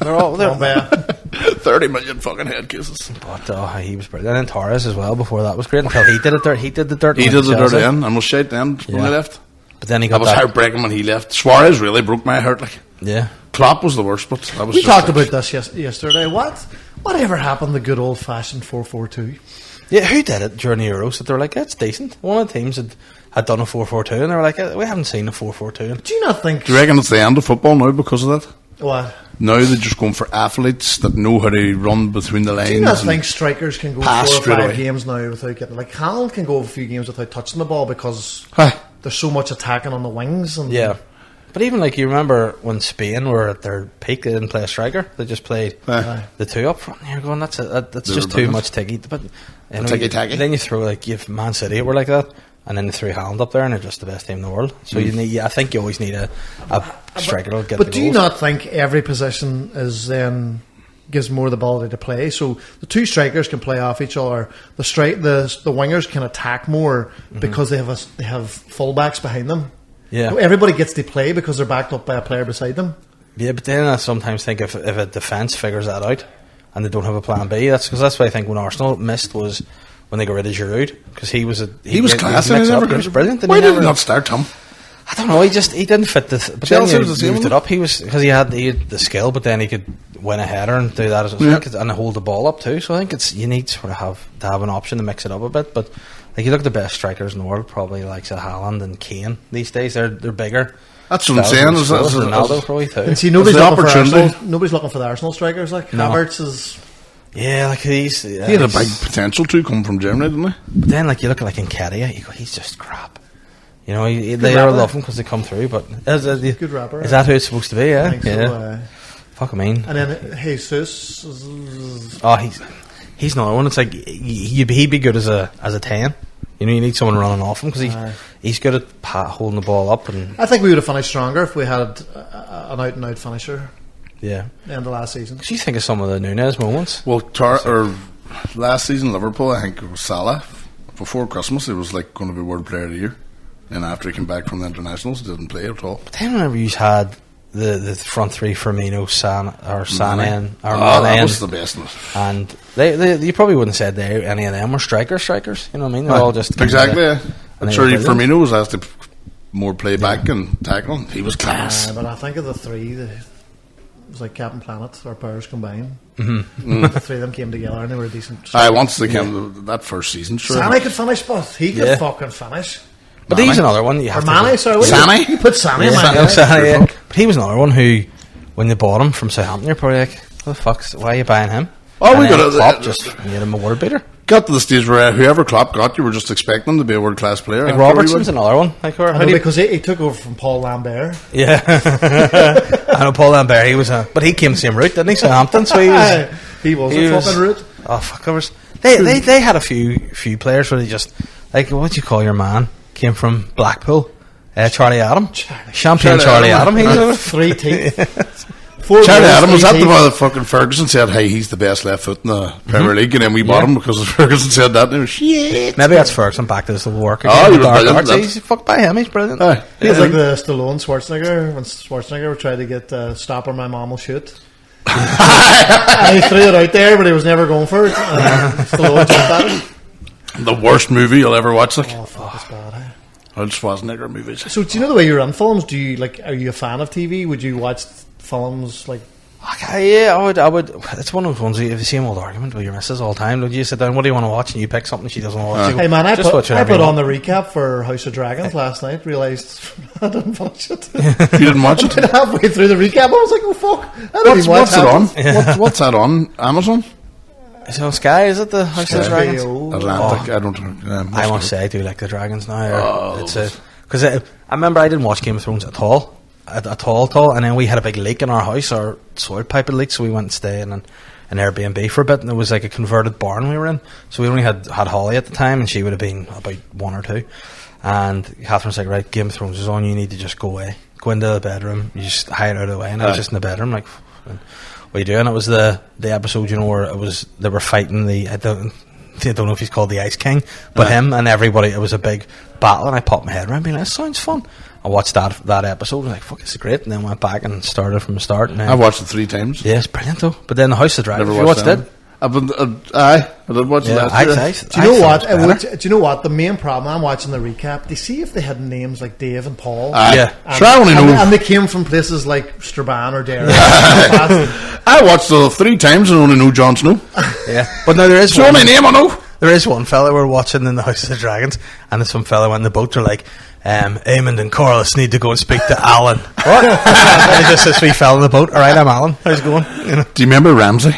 they're all Oh, yeah. 30 million fucking head cases. But he was brilliant. And then Torres as well. Before that was great until he did it. He did the dirt. He did the dirty end and was shite then when he left. But then he That got was heartbreaking when he left. Suarez really broke my heart. Like Yeah. Klopp was the worst, but that was. We just talked like, about this yesterday. Whatever happened to the good old fashioned 4-4-2? Yeah. Who did it during the Euros? That they were like, it's decent. One of the teams had done a 4-4-2, and they were like, we haven't seen a 4-4-2. Do you not think? Do you reckon it's the end of football now because of that? What? Now they're just going for athletes that know how to run between the lines. Do you not and think strikers can go 4 pass or straight 5 away. games now without getting? Like Haaland can go a few games without touching the ball because Aye. there's so much attacking on the wings. And Yeah. But even like you remember when Spain were at their peak, they didn't play a striker. They just played Aye. the 2 up front. And you're going, that's They just were too brilliant. much ticky. But you know, Ticky-tacky. then you throw like you've Man City were like that, and then they threw Haaland up there, and they're just the best team in the world. So you need, I think you always need a striker to get. But the do you goals. not think every position is then gives more the ability to play? So the 2 strikers can play off each other. The wingers can attack more because they have fullbacks behind them. Yeah. Everybody gets to play because they're backed up by a player beside them. Yeah, but then I sometimes think if a defence figures that out and they don't have a plan B, that's what I think when Arsenal missed was when they got rid of Giroud, because he was class. mixed up, he was brilliant. Why did he not start him? I don't know. He didn't fit the. But Chelsea then was the same, moved it up. He was because he had the skill, but then he could win a header and do that as well, and hold the ball up too. So I think you need to have an option to mix it up a bit. But like you look at the best strikers in the world, probably like Haaland and Kane these days. They're bigger. That's what I'm saying. Ronaldo probably too. And see, It's nobody's the looking for opportunity. Arsenal. Nobody's looking for the Arsenal strikers. Like No. Havertz is. Yeah, like He had a big potential to come from Germany, didn't he? But then, like you look at like Nketiah, you go, he's just crap. You know, they rapper. are love him because they come through. But Good rapper. Is that who it's supposed to be? Yeah, I think yeah. so, Fuck, I mean, and then Jesus. oh, he's another one. It's like he'd be good as a 10. You know, you need someone running off him because he's good at holding the ball up and I think we would have finished stronger if we had an out and out finisher. yeah. The end of last season. What do you think of some of the Nunez moments? Well, last season Liverpool, I think it was Salah. Before Christmas, he was like going to be World Player of the Year, and after he came back from the internationals, didn't play at all. But then whenever you had the front three, Firmino, Sané, That was the best. and they you probably wouldn't have said any of them were strikers. You know what I mean? They're all just exactly. and I'm they sure were brilliant. Firmino was asked to more play back and tackle. He was class. But I think of the 3, it was like Captain Planet, our powers combined. Mm-hmm. The 3 of them came together and they were a decent. Once they came to that first season, sure. Sané could finish, but he could Yeah. fucking finish. But he's another one you have Or to Mane, sorry. Sané? You put Sané in Yeah, Mane. yeah. But he was another one who, when they bought him from Southampton, you're probably like, what the fuck? Why are you buying him? Oh, we And then got Klopp just made him a word beater. got to the stage where whoever Klopp got, you were just expecting him to be a world class player. Like after he Robertson's went. another one. Like, I know, because he took over from Paul Lambert. yeah, I know Paul Lambert. He was but he came the same route, didn't he? Southampton, so He was he a was- fucking route. Oh fuck! They had a few players where they just like what do you call your man came from Blackpool, Charlie Adam, Champagne Charlie Adam. He was 3 teeth. 4 Charlie goals, Adam was 3 that the teeth. one that fucking Ferguson said, hey, he's the best left foot in the Premier League, and then we bought him because Ferguson said that, and it was shit. Maybe that's Ferguson back to his little work again. Oh, he was Dark brilliant, arts. that- He's fucked by him. He's brilliant. Aye. He was like the Stallone Schwarzenegger when Schwarzenegger tried to get Stop or My Mom Will Shoot. And he threw it out there, but he was never going for it. Stallone jumped at it. The worst movie you'll ever watch, like. Oh fuck, it's bad. Eh? Old Schwarzenegger movies. So do you know the way you run films? Do you like? Are you a fan of TV? Would you watch films like? Okay, yeah, I would. It's one of those ones. You have the same old argument with your missus all the time. Would you sit down? What do you want to watch? And you pick something she doesn't want to watch. You go, Hey man, I "Just watch put whatever you on want." the recap for House of Dragons last night. Realised I didn't finish it. You didn't watch it? Halfway through the recap, I was like, "Oh fuck!" I didn't even watch What's it on? half What's that on? Amazon? Is it on Sky? Is it the House of Sky. Dragons? Oh. Atlantic? I don't know. I must say I do like the dragons now. It's because I remember I didn't watch Game of Thrones at all, and then we had a big leak in our house. Our soil pipe had leaked, so we went and stayed, and an Airbnb for a bit, and it was like a converted barn we were in. So we only had Holly at the time, and she would have been about 1 or 2. And Catherine's like, right, Game of Thrones is on, you need to just go away. Go into the bedroom, you just hide out of the way. And I was just in the bedroom, like, what are you doing? It was the episode, where they were fighting I don't know if he's called the Ice King, but him and everybody, it was a big battle, and I popped my head around being like, this sounds fun. I watched that episode, and like, fuck, this is great, and then went back and started from the start. And I watched it 3 times. Yeah, it's brilliant though. But then the House of Dragons, Never you watched it? I did watch it last year. Do you know what? Do you know what? The main problem, I'm watching the recap. They see if they had names like Dave and Paul. And they came from places like Strabane or Derry. I watched it 3 times and only know Jon Snow. Yeah, but now there is the only name I know. There is one fella we're watching in the House of the Dragons, and there's some fella on the boat. They're like, Eamon and Corlys need to go and speak to Alan. What? And just this wee fella on the boat. All right, I'm Alan. How's it going? Do you remember Ramsay?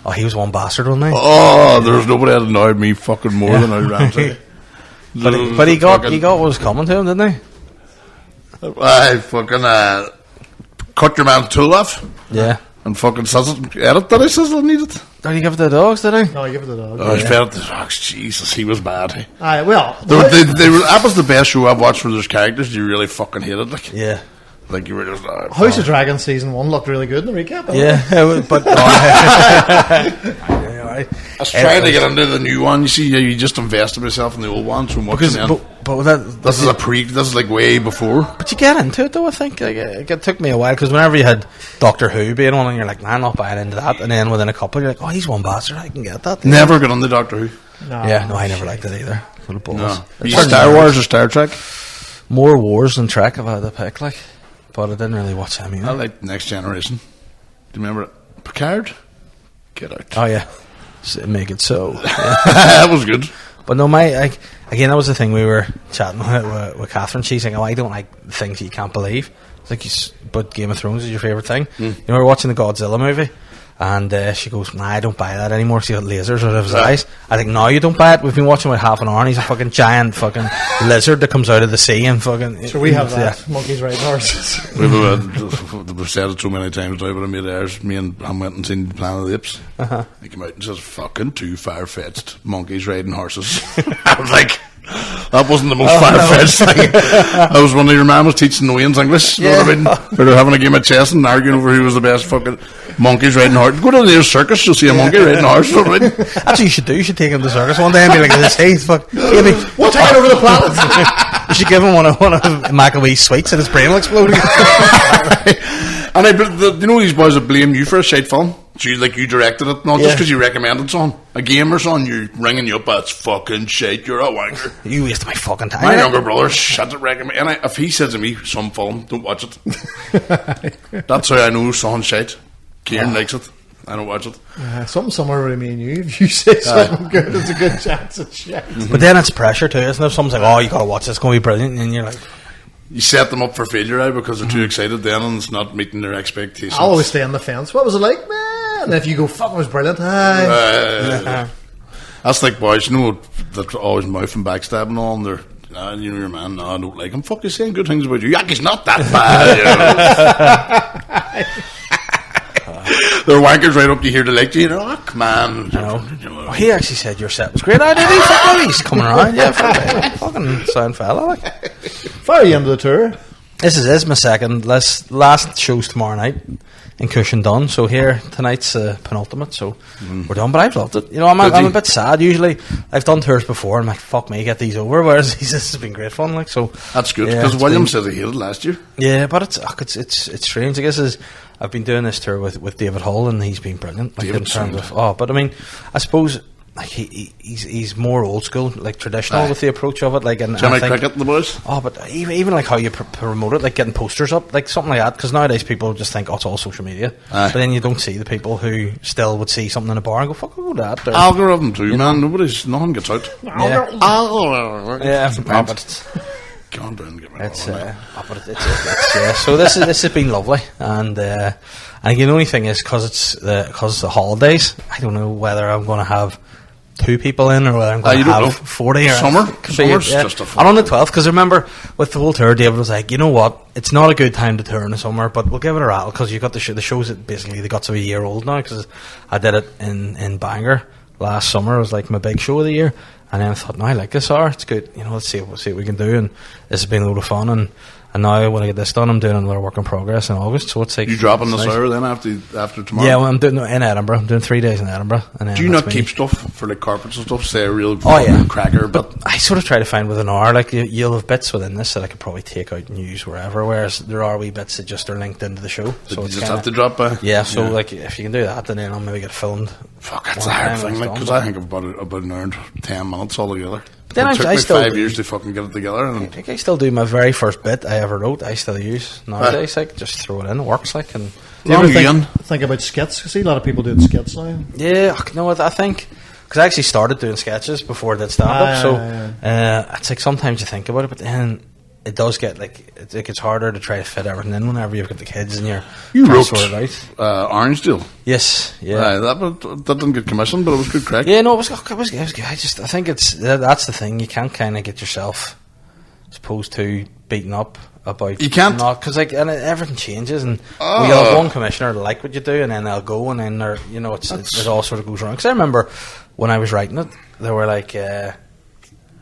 Oh, he was one bastard, wasn't he? Oh, there's nobody that annoyed me fucking more than Ramsay. but he got what was coming to him, didn't he? I fucking cut your man's tool off. Yeah. And fucking sizzle. Did I sizzle need it? Did he give it to the dogs, did he? No, he gave it to the dogs. Oh, he fed it to the dogs. Jesus, he was bad. Well, that was the best show I've watched where there's characters you really fucking hated. Like, yeah. Like you were just House of Dragons season 1 looked really good in the recap. Yeah, but I was trying to get into the new one. You see, you just invested myself in the old one so much. This is like way before. But you get into it though. I think like, it took me a while because whenever you had Doctor Who being on, and you're like, nah, I'm not buying into that. And then within a couple, you're like, oh, he's one bastard. I can get that. Never got on the Doctor Who. No, I never liked it either. No. Star Wars or Star Trek? More Wars than Trek if I had to pick, like. But I didn't really watch any. I liked Next Generation. Do you remember it? Picard? Get out. Oh yeah, make it so. Yeah. That was good. But no, again, that was the thing we were chatting with Catherine. She's like, "Oh, I don't like things you can't believe." It's like, but Game of Thrones is your favourite thing. You know, we're watching the Godzilla movie, and she goes, "Nah, I don't buy that anymore." She got lasers out of his eyes. I think, "No, you don't buy it." We've been watching about half an hour, and he's a fucking giant fucking lizard that comes out of the sea and fucking. So we have that. Monkeys riding horses. We've said it so many times now, but I made ours. Me and Ham went and seen Planet of the Apes. He came out and says, "Fucking 2 far-fetched monkeys riding horses." I was like, that wasn't the most far-fetched thing. That was when your man was teaching the Wayne's English. You know what I mean? They were having a game of chess and arguing over who was the best fucking monkeys riding horse. Go to the nearest circus, you'll see a monkey riding a horse. That's what you should do. You should take him to the circus one day and be like, this, hey, fuck, what's taking over the planet? You should give him one of McAwee's sweets and his brain will explode. And you know these boys that blame you for a shite film? So you directed it, not just because you recommended something. A game or something, you're ringing you up, that's fucking shit, you're a wanker. You wasted my fucking time. My younger brother shit at recommend. And if he says to me, some film, don't watch it. That's how I know something's shite. Kieran likes it. I don't watch it. Something somewhere with me and you. If you say something good, there's a good chance it's shit. But then it's pressure too, isn't it? If someone's like, oh, you gotta watch this, it's gonna be brilliant, and you're like, you set them up for failure because they're too excited then and it's not meeting their expectations. I'll always stay on the fence. What was it like, man? And if you go, fuck, it was brilliant. That's like boys, you know, that always mouth and backstabbing and all, and they're, you know, your man, no, I don't like him. Fuck, he's saying good things about you. Yeah, he's not that bad. They're wankers right up to here to like you. You know, oh, come on. Oh, he actually said your set was great. I did. He's coming around. Yeah, fucking sound fella. Like. Very end of the tour. This is my second. Last show's tomorrow night in Cushendun. So here tonight's penultimate. So we're done. But I've loved it. You know, I'm a bit sad. Usually I've done tours before. And I'm like, fuck me, get these over. Whereas this has been great fun. Like so. That's good because Williams said he hated last year. Yeah, but it's strange. I guess I've been doing this tour with David Hull and he's been brilliant. Like in terms of but I mean, I suppose. Like he's more old school, like traditional with the approach of it. Like and Jimmy Cricket and the boys. Oh, but even like how you promote it, like getting posters up, like something like that. Because nowadays people just think, oh, it's all social media. But then you don't see the people who still would see something in a bar and go, fuck, I'll go to that. Or, algorithm too, man. Nothing gets out. But Go on down and get it's yeah. So this has been lovely, and the only thing is because it's the holidays. I don't know whether I'm going to have 2 people in, or whether I'm going You to don't have know. 40 or Summer's just a and on the 12th, because I remember with the whole tour, David was like, you know what, it's not a good time to tour in the summer, but we'll give it a rattle, because you've got the shows that basically the guts of a year old now, because I did it in Bangor last summer. It was like my big show of the year, and then I thought, no, I like this hour, it's good, let's see what we can do, and this has been a load of fun, and now when I get this done, I'm doing another work in progress in August. So it's like, You dropping this nice. hour then after tomorrow? Yeah, well, I'm doing it in Edinburgh. I'm doing 3 days in Edinburgh. And then Do you that's not me. keep stuff for like carpets and stuff? Say a real yeah. cracker, But I sort of try to find with an hour, like you'll have bits within this that I could probably take out and use wherever. Whereas there are wee bits that just are linked into the show. so So you it's just kinda, have to drop by. Yeah, so like if you can do that, then I'll maybe get filmed. Fuck, that's one a hard time thing, and like, it's because done. I think about an hour 10 minutes altogether. Then It took I me still- 5 years to fucking get it together. And I still do my very first bit I ever wrote. I still use nowadays. Like just throw it in. It works. Like and Do you ever Long Ian. think about skits? I see a lot of people doing skits now. yeah, no, I think because I actually started doing sketches before I did stand up. So it's like sometimes you think about it, but then it does get like it gets harder to try to fit everything in whenever you've got the kids and you're You trying wrote to sort it out. Orange Deal. Yes, yeah. Aye, that didn't get commissioned, but it was good crack. Yeah, no, it was good. I think that's the thing. You can't kind of get yourself, as opposed to beating up about. You can't? because like and everything changes, and we have one commissioner that like what you do, and then they'll go, and then they're it all sort of goes wrong. Because I remember when I was writing it, they were like.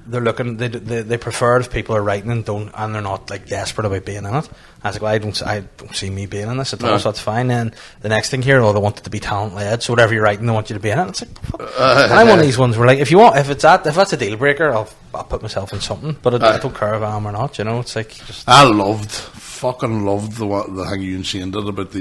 They're looking. They prefer if people are writing and they're not like desperate about being in it. I was like, well, I don't see me being in this at all, so that's fine. And the next thing here, they want it to be talent led. So whatever you're writing, they want you to be in it. It's like, fuck. And I'm one of these ones where like, if that's a deal breaker, I'll put myself in something. But I don't care if I am or not. It's like just. I fucking loved the thing you and Shane did about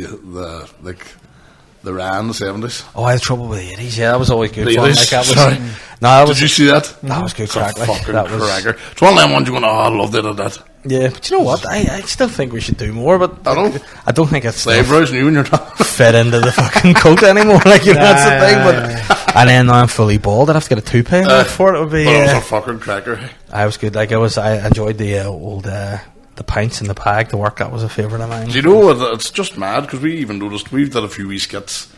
the Ra in the 70s. Oh, I had trouble with the 80s. Yeah, that was always good The fun. 80s? Like, that was, Sorry. no, that was, Did you see that? That was good It's a crack. Like, fucking that was, cracker. It's one of them ones you go, I loved it at that. yeah, but you know what? I still think we should do more, but I don't think it's Slave Rose knew when you're talking. fit into the fucking coat anymore. Like, that's the thing. But and then now I'm fully bald. I'd have to get a toupee for it. Would be. But it was a fucking cracker. I was good. Like I enjoyed the old the pints in the pag. The work that was a favourite of mine. Do you know, it's just mad, because we even noticed, we've done a few wee skits,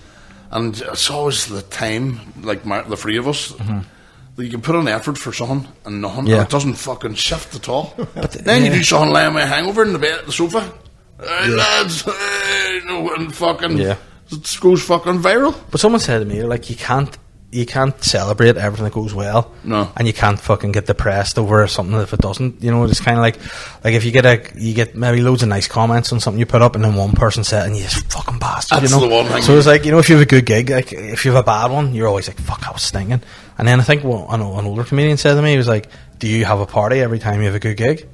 and it's always the time, like the three of us, that you can put an effort for something and nothing, Yeah. and it doesn't fucking shift at all. But then you do something lying with a hangover in the bed, the sofa, hey lads, hey, no, and fucking, it goes fucking viral. But someone said to me, like, you can't celebrate everything that goes well. No. And you can't fucking get depressed over something if it doesn't. It's kind of like if you get maybe loads of nice comments on something you put up, and then one person said, and you just fucking bastard, That's the one thing. So it's like, if you have a good gig, like if you have a bad one, you're always like, fuck, I was stinking. And then I think an older comedian said to me, he was like, do you have a party every time you have a good gig?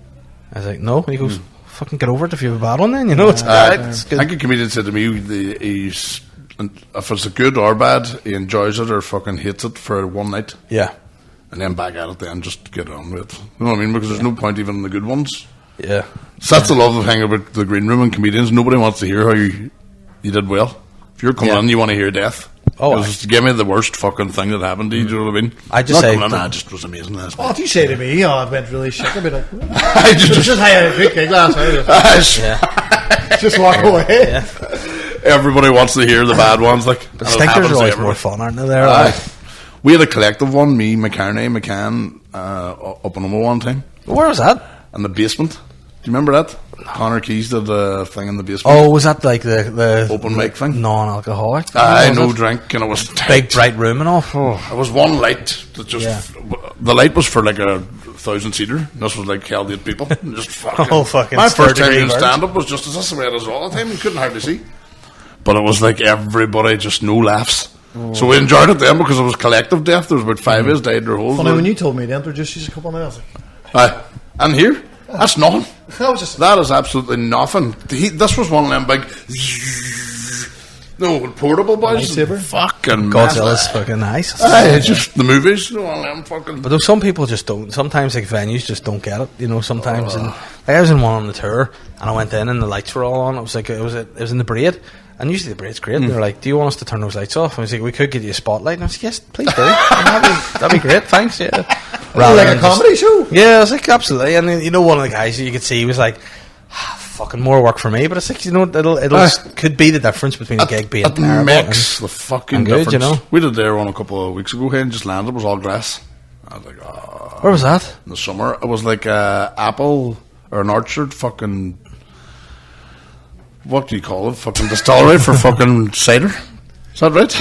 I was like, no. And he goes, fucking get over it if you have a bad one then, it's good. I think a comedian said to me, if it's a good or bad, he enjoys it or fucking hates it for one night. Yeah. And then back at it then, just get on with it. You know what I mean? Because there's no point even in the good ones. Yeah. So that's the lovely thing about the green room and comedians. Nobody wants to hear how you did well. If you're coming in, you want to hear death. Oh, just give me the worst fucking thing that happened to you. Do you know what I mean? I just Not say- coming in, "Ah, it just was amazing last Oh, night." if you say to me, I went really shit, I'd be like, I it's just how I had a quick gig last night. Yeah. Just walk away. Everybody wants to hear the bad ones. Like, But and it stinkers happens are to always everyone. more fun, aren't they? There. Aye. We had a collective one, me, McCann, up in Omo one time, Where was that? in the basement. Do you remember that? Connor Keys did a thing in the basement. Oh, was that like the Open mic thing? non-alcoholic? Aye, Was no it? drink, and it was tight. Big bright room and all. Oh. There was one light that just... Yeah. The light was for like a 1,000-seater. This was like held 8 people. Just fucking... Oh, fucking My first time third-degree doing burns. stand-up was just as this way it is all the time. You couldn't hardly see. But it was like everybody, just no laughs. So we enjoyed it then because it was collective death. There was about 5 of us died their whole... Funny, when you told me to introduce you a couple of minutes, Aye. And here, that's nothing. I was just That is absolutely nothing. This was one of them big... No, portable boys. Lightsaber? Fucking Godzilla's fucking nice. Aye, just the movies. No, one of them fucking... But some people just don't. Sometimes like venues just don't get it. Sometimes. And like, I was in one on the tour, and I went in, and the lights were all on. It was like it was in the Braid, and usually the Braid's great. They're like, "Do you want us to turn those lights off?" And I was like, "We could give you a spotlight." And I was like, "Yes, please do. That'd be great. Thanks." Yeah. Rather like than a comedy show. Yeah, I was like, absolutely. And then, one of the guys you could see was like, fucking more work for me. But it's like, you know, it'll could be the difference between a gig being it terrible makes the fucking and good, difference. you know? We did there one a couple of weeks ago here and just landed. It was all grass. I was like, Where was that? in the summer. It was like apple or an orchard fucking, what do you call it? Fucking distillery for fucking cider. Is that right?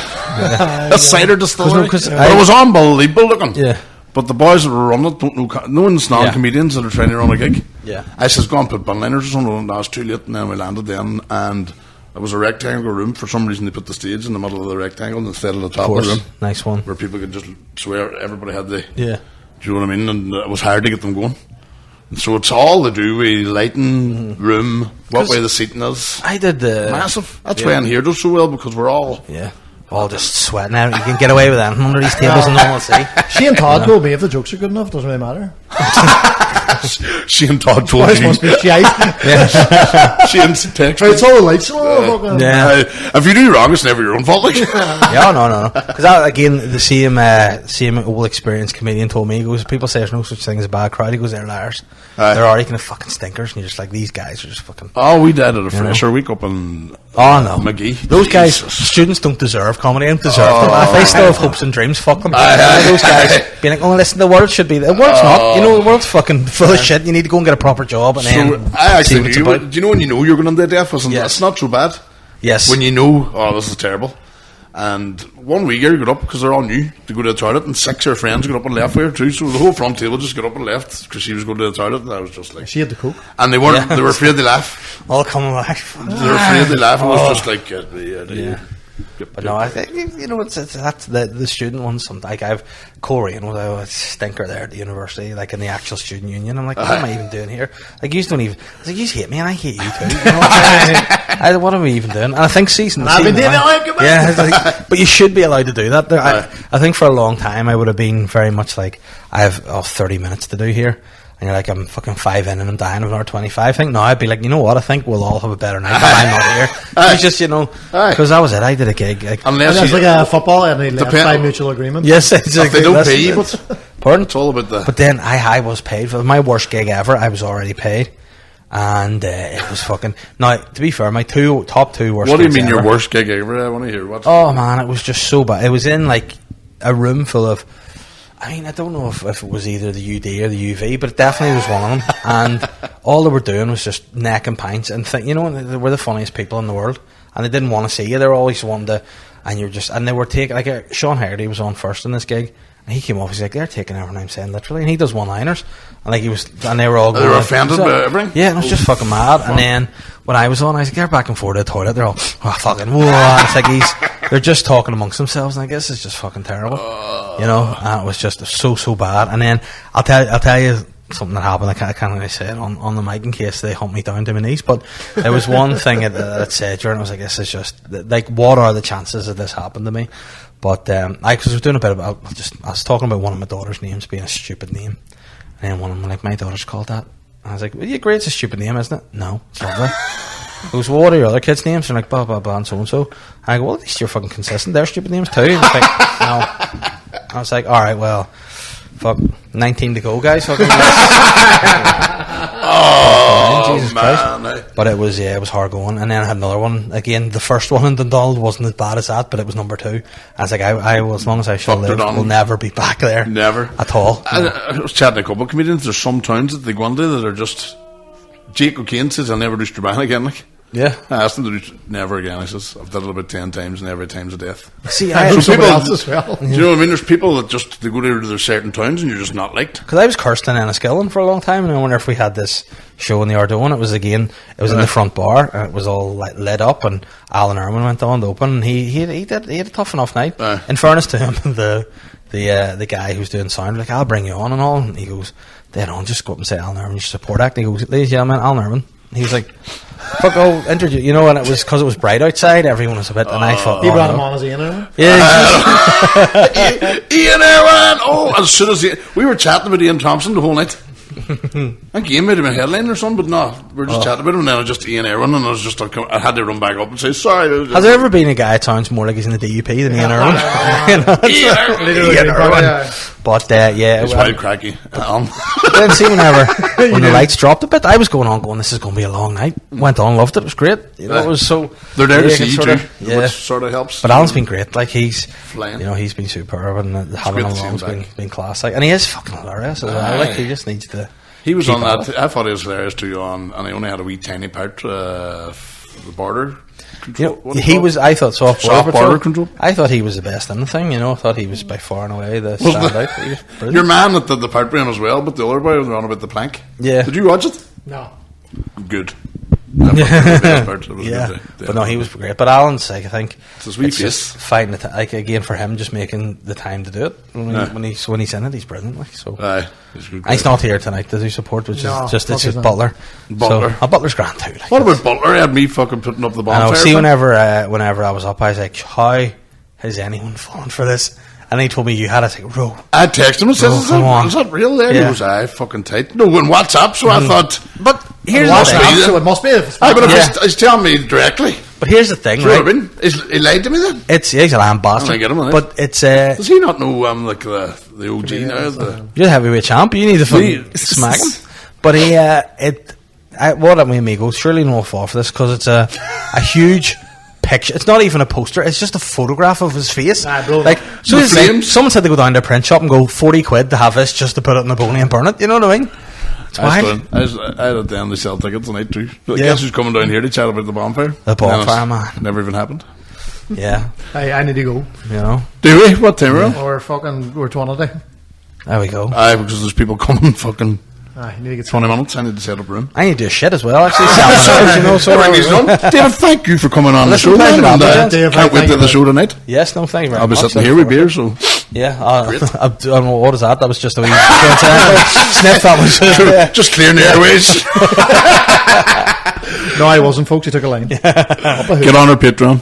A cider distillery. But It was unbelievable looking. Yeah. But the boys that were running it don't know. No one's non-comedians that are trying to run a gig. Yeah. I says, go and put bin liners or something, and I was too late, and then we landed then, and it was a rectangle room. For some reason, they put the stage in the middle of the rectangle instead of the top of the room, Nice one. where people could just swear. Everybody had the. Yeah. Do you know what I mean? And it was hard to get them going. And so it's all to do with lighting, room, what way the seating is. I did the Massive. That's why in here does so well, because we're all. Yeah. All just sweating out. You can get away with anything under these tables and no one will see. She and Todd told me if the jokes are good enough, doesn't really matter. She and Todd told Boys you. must be shite. She and text. It's all the lights and all fucking. Yeah. If you do wrong, it's never your own fault. Like. Yeah, no. Because again, the same old experienced comedian told me, he goes, people say there's no such thing as a bad crowd. He goes, they're liars. They're already kind of fucking stinkers, and you're just like, these guys are just fucking. Oh, we did at a fresher week up in McGee. Those guys, students don't deserve comedy. They don't deserve them. If they still have hopes and dreams, fuck them. Those guys being like, oh, listen, the world should be. The world's not. You know, the world's fucking full of shit. You need to go and get a proper job. And then I actually see what it's knew. about. Do you know when you know you're going into death? It's not so bad. Yes. When you know, oh, this is terrible. And one wee girl got up because they're all new to go to the toilet, and 6 of her friends got up and left with her too. So the whole front table just got up and left because she was going to the toilet, and I was just like, She had the coke. and they weren't. They were afraid to laugh. All coming back. They were afraid to laugh. It was just like, yeah. But no, I think, you know, it's that's the student one. Like I've Korean was a stinker there at the university, like in the actual student union. I'm like, what am I even doing here? Like, you don't even. I was like, you hate me and I hate you too. You know, what are we even doing? And I think but you should be allowed to do that. I think for a long time I would have been very much like, I have 30 minutes to do here. And you're like, I'm fucking 5 in and I'm dying of another 25. I think, no, I'd be like, you know what, I think we'll all have a better night if I'm not here. It's just, you know, because that was it. I did a gig. Unless it's like a football and they left by mutual agreement. Yes, exactly. If they don't pay you, pardon? It's all about that. But then I was paid for my worst gig ever. I was already paid. And it was fucking. Now, to be fair, my top two worst gigs. What do you mean ever, your worst gig ever? I want to hear what. Oh man, it was just so bad. It was in like a room full of. I mean, I don't know if it was either the UD or the UV, but it definitely was one of them. And all they were doing was just necking pints and you know, they were the funniest people in the world, and they didn't want to see you. They were always wanting to, and they were taking like Sean Haggerty was on first in this gig. And he came off, he's like, they're taking everything I'm saying literally, and he does one-liners, and like and they were all going, they were offended by everything. Yeah, and it was just fucking mad. And then when I was on, I was like, they're back and forth to the toilet. They're all, oh fucking, whoa! And it's like they're just talking amongst themselves, and I guess it's just fucking terrible, you know. And it was just so bad. And then I'll tell you something that happened. I can't really say it on the mic in case they hump me down to my knees. But there was one thing that it said during. I was like, this is just like, what are the chances of this happening to me? But I was doing a bit about. I was talking about one of my daughter's names being a stupid name, and then one of them like, my daughter's called that. And I was like, well, you agree it's a stupid name, isn't it? No, it's lovely. He goes, well, what are your other kids' names? And like, blah blah blah and so and so. And I go, well, at least you're fucking consistent. They're stupid names too. And it's like, no. I was like, all right, well, fuck, 19 to go, guys. Fucking Jesus Christ. But it was hard going. And then I had another one again. The first one in Dundalk wasn't as bad as that, but it was number 2. I was like, I will, as long as I shall live, will never be back there. Never at all. I was chatting to a couple of comedians. There's some towns that they go into that are just. Jake O'Kane says, I'll never do Strabane again. Like, yeah, I asked him to do never again. I says, I've done it about 10 times, and every time's a death. See, I know somebody else as well. Do you know what I mean? There's people that just they go to their certain towns, and you're just not liked. Because I was cursed in Enniskillen for a long time, and I wonder if we had this show in the Ardone. It was in the front bar, and it was all like, lit up, and Alan Irwin went on to open. And he had a tough enough night. In fairness to him, the guy who's doing sound, like, I'll bring you on and all, and he goes, dead on, just go up and say Alan Irwin, your support act. And he goes, ladies and gentlemen, Alan Irwin. He was like, fuck, introduce, you know, and it was because it was bright outside, everyone was a bit, and I thought, he brought him on as Ian Irwin? Yeah. Ian Irwin! Oh, as soon as we were chatting about Ian Thompson the whole night. I think Ian might have been headline or something, but no, we were just chatting about him, and then I just Ian Irwin, and I was just I had to run back up and say sorry. Has there ever been a guy that sounds more like he's in the DUP than Ian Irwin? Ian Irwin. But yeah, it's quite cracky. Then see when the lights dropped a bit, I was going, this is going to be a long night. Went on, loved it. It was great. You know, it was so. They're there to see you too, yeah, which sort of helps. But Alan's been great. Like he's flying. You know, he's been superb, and having him along's been class. Like, and he is fucking hilarious as well. Like he just needs to. He was on that. I thought he was hilarious too. And he only had a wee tiny part. The border. Control, you know, he was. I thought soft border control. I thought he was the best in the thing. You know, I thought he was by far and away the standout. Your man that did the part brain as well, but the other boy was on about the plank. Yeah. Did you watch it? No. Good. Yeah, but no, he was great. But Alan's like, I think it's just finding the like again for him, just making the time to do it when he's in it, he's brilliant. Like so, he's not here tonight to do support, which is just it's just Butler. So, Butler's grand too. Like, what about Butler? He had me fucking putting up the bonfire. See, whenever I was up, I was like, how has anyone fallen for this? And he told me you had it. Like, Ro. I texted him and said, is that real there? Yeah. He was, fucking tight. No, in WhatsApp, so I thought. But here's the thing. So it must be. But he's telling me directly. But here's the thing, right? He lied to me then? He's a lamb bastard. But it's. Does he not know I'm like the OG now? You're the heavyweight champ. You need to fucking smack him. But what made me go, surely no fall for this, because it's a huge picture. It's not even a poster, it's just a photograph of his face. Like, so someone said to go down to a print shop and go 40 quid to have this just to put it in the bony and burn it. You know what I mean? It's wild. I had a damn to sell tickets tonight too. But guess who's coming down here to chat about the bonfire? The bonfire, man. Never even happened. Yeah. I need to go. You know? Do we? What time are we? We're 20. There we go. Because there's people coming fucking. You need to get 20 minutes. I need to set up a room. I need to do a shit as well, actually. David, thank you for coming on the show. Can't wait to the show tonight. Yes, no, thank you very much. I'll be sitting here with beer, so. Yeah, I don't know what is that. That was just a wee sniff. That was just clearing the airways. No, I wasn't, folks. You took a line. Get on our Patreon.